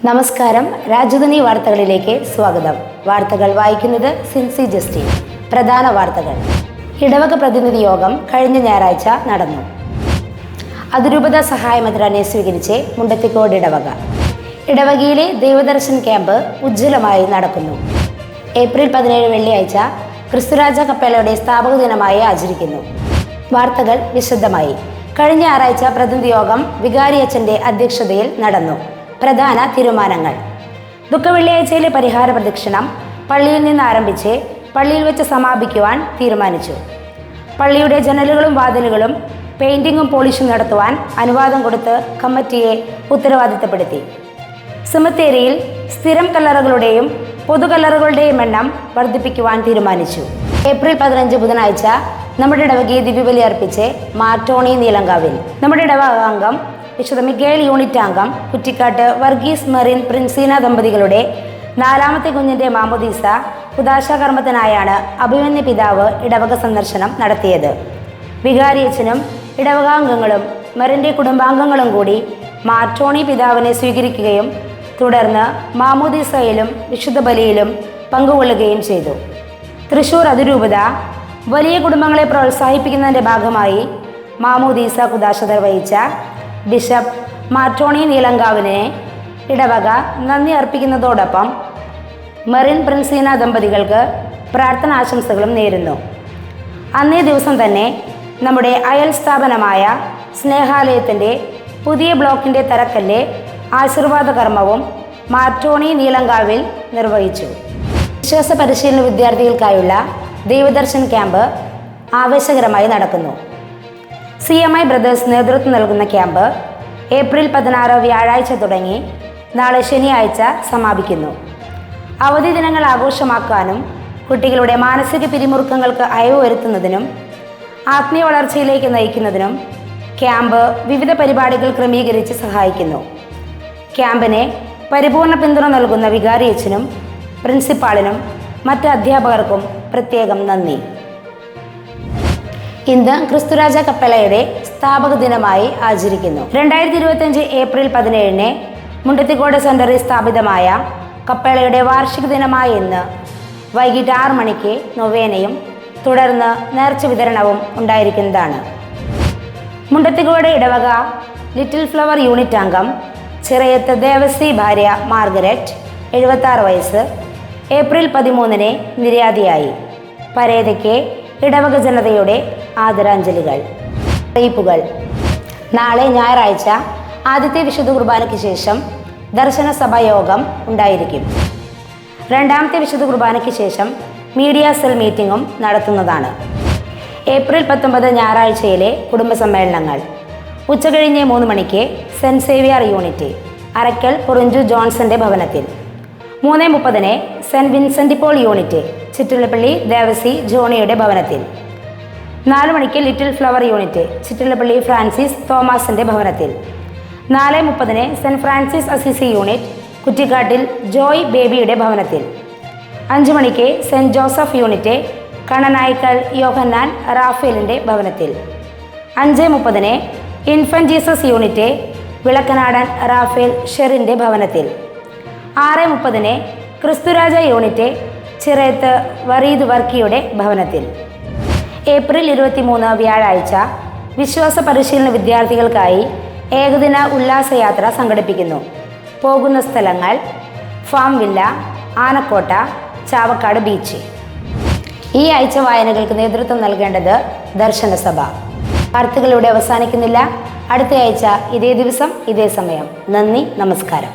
നമസ്കാരം. രാജധാനി വാർത്തകളിലേക്ക് സ്വാഗതം. വാർത്തകൾ വായിക്കുന്നത് സിൻസി ജസ്റ്റിൻ. പ്രധാന വാർത്തകൾ. ഇടവക പ്രതിനിധി യോഗം കഴിഞ്ഞ ഞായറാഴ്ച നടന്നു. അതിരൂപത സഹായമെത്രാനെ സ്വീകരിച്ച് മുണ്ടത്തിക്കോട് ഇടവക. ഇടവകയിലെ ദൈവദർശൻ ക്യാമ്പ് ഉജ്ജ്വലമായി നടക്കുന്നു. ഏപ്രിൽ 17 വെള്ളിയാഴ്ച ക്രിസ്തുരാജ കപ്പേളയുടെ സ്ഥാപക ദിനമായി ആചരിക്കുന്നു. വാർത്തകൾ വിശദമായി. കഴിഞ്ഞ ഞായറാഴ്ച പ്രതിനിധി യോഗം വികാരി അച്ഛൻ്റെ അധ്യക്ഷതയിൽ നടന്നു. പ്രധാന തീരുമാനങ്ങൾ: ദുഃഖവെള്ളിയാഴ്ചയിലെ പരിഹാര പ്രദക്ഷിണം പള്ളിയിൽ നിന്ന് ആരംഭിച്ച് പള്ളിയിൽ വെച്ച് സമാപിക്കുവാൻ തീരുമാനിച്ചു. പള്ളിയുടെ ജനലുകളും വാതിലുകളും പെയിന്റിങ്ങും പോളിഷും നടത്തുവാൻ അനുവാദം കൊടുത്ത് കമ്മിറ്റിയെ ഉത്തരവാദിത്തപ്പെടുത്തി. സെമിത്തേരിയിൽ സ്ഥിരം കല്ലറകളുടെയും പൊതുകല്ലറകളുടെയും എണ്ണം വർദ്ധിപ്പിക്കുവാൻ തീരുമാനിച്ചു. ഏപ്രിൽ 15 ബുധനാഴ്ച നമ്മുടെ ഇടവകയെ ദിവ്യബലി അർപ്പിച്ച് മാർട്ടോണി നീലങ്കാവിൽ. നമ്മുടെ ഇടവക അംഗം വിശുദ്ധ മിഗേൽ യൂണിറ്റ് അംഗം കുറ്റിക്കാട്ട് വർഗീസ് മെറിൻ പ്രിൻസീന ദമ്പതികളുടെ 4ാമത്തെ കുഞ്ഞിൻ്റെ മാമോദീസ കുദാശാകർമ്മത്തിനായാണ് അഭിമന്യ പിതാവ് ഇടവക സന്ദർശനം നടത്തിയത്. വികാരിയച്ഛനും ഇടവകാംഗങ്ങളും മെറിൻ്റെ കുടുംബാംഗങ്ങളും കൂടി മാർട്ടോണി പിതാവിനെ സ്വീകരിക്കുകയും തുടർന്ന് മാമോദീസയിലും വിശുദ്ധ ബലിയിലും പങ്കുകൊള്ളുകയും ചെയ്തു. തൃശൂർ അതിരൂപത വലിയ കുടുംബങ്ങളെ പ്രോത്സാഹിപ്പിക്കുന്നതിൻ്റെ ഭാഗമായി മാമോദീസ കുദാശ നിർവഹിച്ച ബിഷപ്പ് മാർട്ടോണി നീലങ്കാവിനെ ഇടവക നന്ദി അർപ്പിക്കുന്നതോടൊപ്പം മെറിൻ പ്രിൻസീന ദമ്പതികൾക്ക് പ്രാർത്ഥനാശംസകളും നേരുന്നു. അന്നേ ദിവസം തന്നെ നമ്മുടെ അയൽ സ്ഥാപനമായ സ്നേഹാലയത്തിൻ്റെ പുതിയ ബ്ലോക്കിൻ്റെ തറക്കല്ല് ആശീർവാദ കർമ്മവും മാർട്ടോണി നീലങ്കാവിൽ നിർവഹിച്ചു. വിശ്വാസ പരിശീലന വിദ്യാർത്ഥികൾക്കായുള്ള ദൈവദർശൻ ക്യാമ്പ് ആവേശകരമായി നടക്കുന്നു. CMI ബ്രദേഴ്സ് നേതൃത്വം നൽകുന്ന ക്യാമ്പ് ഏപ്രിൽ 16 വ്യാഴാഴ്ച തുടങ്ങി നാളെ ശനിയാഴ്ച സമാപിക്കുന്നു. അവധി ദിനങ്ങൾ ആഘോഷമാക്കാനും കുട്ടികളുടെ മാനസിക പിരിമുറുക്കങ്ങൾക്ക് അയവ് വരുത്തുന്നതിനും ആത്മീയ വളർച്ചയിലേക്ക് നയിക്കുന്നതിനും ക്യാമ്പ് വിവിധ പരിപാടികൾ ക്രമീകരിച്ച് സഹായിക്കുന്നു. ക്യാമ്പിന് പരിപൂർണ പിന്തുണ നൽകുന്ന വികാരിയച്ഛനും പ്രിൻസിപ്പാളിനും മറ്റ് അധ്യാപകർക്കും പ്രത്യേകം നന്ദി. ഇന്ന് ക്രിസ്തുരാജ കപ്പേളയുടെ സ്ഥാപക ദിനമായി ആചരിക്കുന്നു. 2025 ഏപ്രിൽ 17 മുണ്ടത്തിക്കോട് സെന്ററിൽ സ്ഥാപിതമായ കപ്പേളയുടെ വാർഷിക ദിനമായ ഇന്ന് വൈകിട്ട് 6 മണിക്ക് നൊവേനയും തുടർന്ന് നേർച്ച വിതരണവും ഉണ്ടായിരിക്കുന്നതാണ്. മുണ്ടത്തിക്കോട് ഇടവക ലിറ്റിൽ ഫ്ലവർ യൂണിറ്റ് അംഗം ചിറയത്ത് ദേവസി ഭാര്യ മാർഗരറ്റ് 76 വയസ്സ് ഏപ്രിൽ 13 നിര്യാതയായി. പരേതയ്ക്ക് ഇടവക ജനതയുടെ ആദരാഞ്ജലികൾ. അറിയിപ്പുകൾ. നാളെ ഞായറാഴ്ച ആദ്യത്തെ വിശുദ്ധ കുർബാനയ്ക്ക് ശേഷം ദർശന സഭാ യോഗം ഉണ്ടായിരിക്കും. 2ാമത്തെ വിശുദ്ധ കുർബാനയ്ക്ക് ശേഷം മീഡിയ സെൽ മീറ്റിംഗും നടത്തുന്നതാണ്. ഏപ്രിൽ 19 ഞായറാഴ്ചയിലെ കുടുംബ സമ്മേളനങ്ങൾ ഉച്ചകഴിഞ്ഞ് 3 മണിക്ക് saint Xavier unit Arakkal Porinju ജോൺസന്റെ ഭവനത്തിൽ. 3:30 saint Vincent Paul unit Chittilappally Devassy ജോണിയുടെ ഭവനത്തിൽ. 4 മണിക്ക് little flower unit Chittilappally Francis തോമസിൻ്റെ ഭവനത്തിൽ. 4:30 saint Francis Assisi unit Kuttikattil Joy ബേബിയുടെ ഭവനത്തിൽ. 5 മണിക്ക് saint Joseph unit Kananaikkal Yohannan റാഫേലിൻ്റെ ഭവനത്തിൽ. 5:30 infant Jesus unit Vilakkanadan Raphael ഷെറിൻ്റെ ഭവനത്തിൽ. 6:30 ക്രിസ്തുരാജ യൂണിറ്റ് ചിറയത്ത് വറീദ് വർക്കിയുടെ ഭവനത്തിൽ. ഏപ്രിൽ 23 വ്യാഴാഴ്ച വിശ്വാസ പരിശീലന വിദ്യാർത്ഥികൾക്കായി ഏകദിന ഉല്ലാസയാത്ര സംഘടിപ്പിക്കുന്നു. പോകുന്ന സ്ഥലങ്ങൾ farm villa, Anakkotta, Chavakkad beach. ഈ ആഴ്ച വായനകൾക്ക് നേതൃത്വം നൽകേണ്ടത് ദർശനസഭ. വാർത്തകളിലൂടെ അവസാനിക്കുന്നില്ല. അടുത്ത ആഴ്ച ഇതേ ദിവസം ഇതേ സമയം. നന്ദി, നമസ്കാരം.